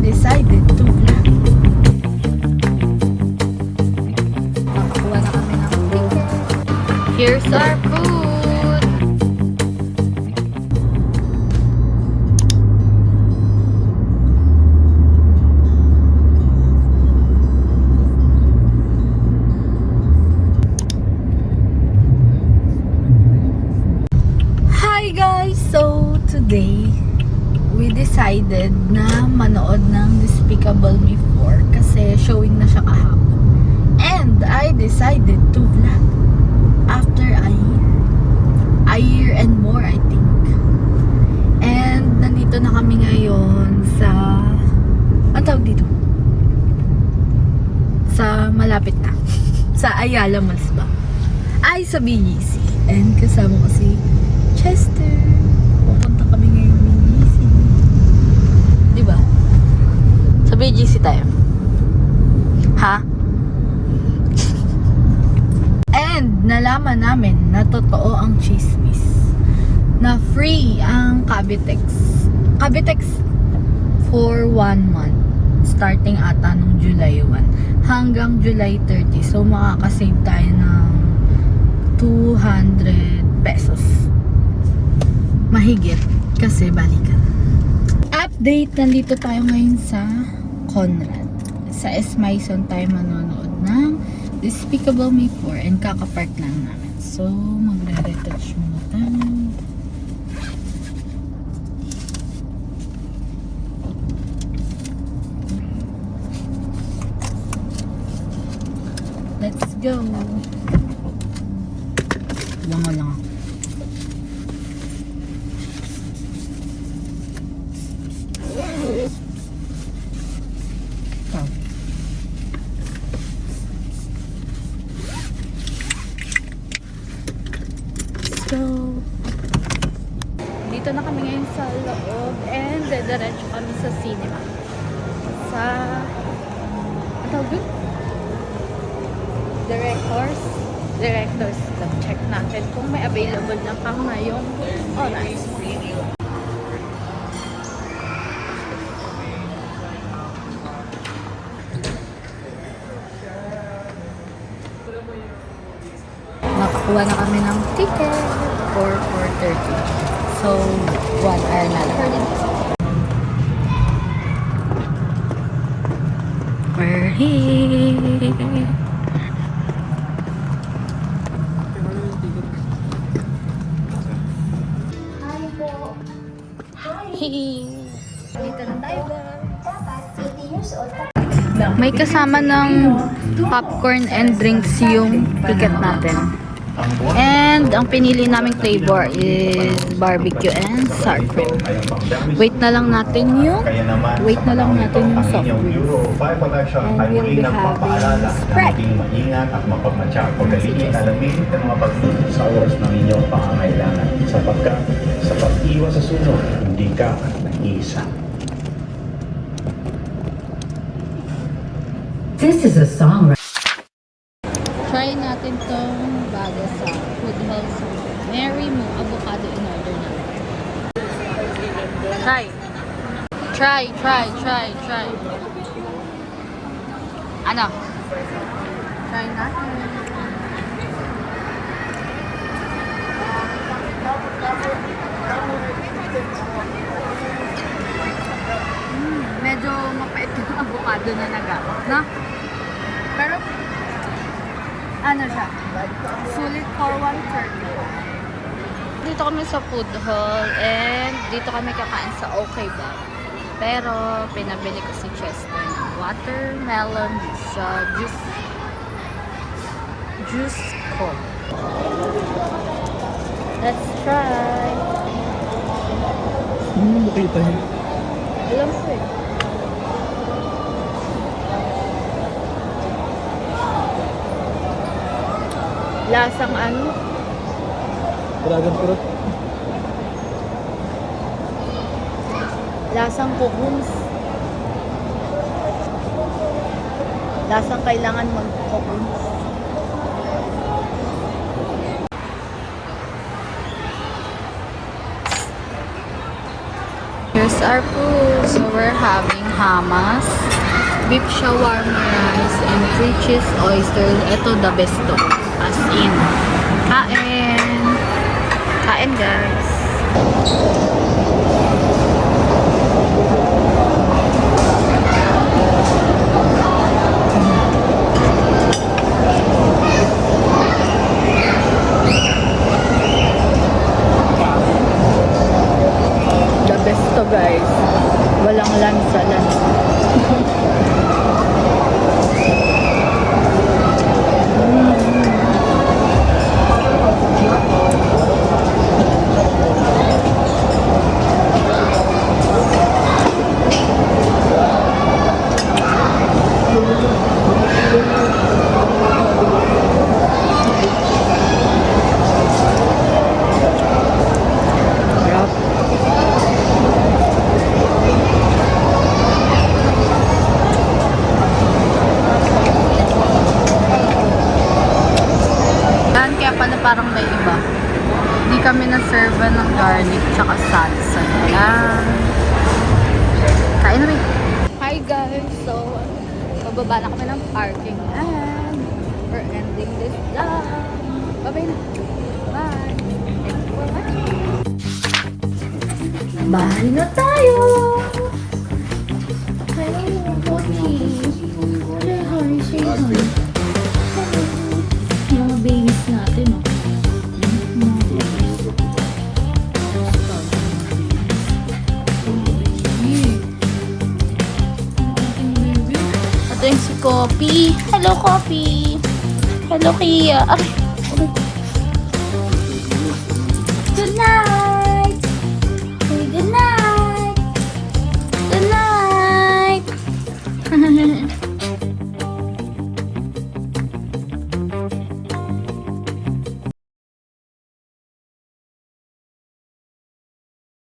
decided to vlog. Nakakuha na kami ng ticket. Here's our food! Hi guys! So today, we decided na manood ng Despicable Me 4 kasi showing na siya kahapon. And I decided to vlog after a year and more, I think. And nandito na kami ngayon sa, ang tawag dito? Sa malapit na. Sa Ayala Malls ba? Ay, sa BGC. And kasama ko si Chester. Pupunta kami ngayon BGC. Diba? Sa BGC tayo. Ha? And nalaman namin na totoo ang chismis. Na free ang Cavitex. Cavitex for 1 month. Starting ata nung July 1 hanggang July 30. So makakasave tayo ng 200 pesos. Mahigit kasi balikan. Update, nandito tayo ngayon sa Conrad. Sa S. Maison tayo manonood ng Despicable Me 4 and kakapark lang namin. So, magre-retouch muna tayo. Let's go! Lango lang ako. So, dito na kami ngayon sa loob and diretso kami sa cinema. Sa, ang tawag yun? Directors Club. Check natin kung may available na pang ngayong oras. Nakakuha na kami ng ticket for 4:30. So, 1 hour na lang. We're here. Hey. Dito na tayo. May kasama ng popcorn and drinks yung ticket natin. And ang pinili naming flavor is barbecue and sour cream. Wait na lang natin yung soft drinks. And we'll be having Sprite. Maingat at mapagmatsyag pagdating alamin ng mga pagtulong sa oras ng inyong pangangailangan sapagkat sa pag-iwas sa sunod, hindi ka nag-iisa. This is a song. Try natin tong bago sa Food Hall Sushi. Mary mo avocado in order natin. Try. Ano? Try natin. Medyo mapait yung avocado na nagamit, no? Pero ano siya? Sulit for 130. Dito kami sa Food Hall and dito kami kakain sa Okay Bar. Pero pinabili ko si Chester ng watermelon sa juice ko. Let's try. Nakita niyo? Alam ko eh. Lasang ano? Dragon fruit? Lasang cocoons. Lasang kailangan mag-cocoons. Here's our food. So we're having hummus, beef shawarma rice, and 3 cheese oysters. Ito the best to. As in. Kain! Kain guys! The best to guys. Walang lansa. Sarap. Yan, kaya pala parang may iba. Hindi kami na-serve ng garlic tsaka salsa. Yan. Kain na rin. Hi guys! So, pababa na kami ng parking and we're ending this vlog. Bye-bye na. Bye! Thank you for watching. Bahay na tayo! Hello, Pochi! Say hi, say hi. Yung mga babies natin, oh. Mga babies. Ito yung si Coffee. Hello, Coffee! Hello, Kia! Ay!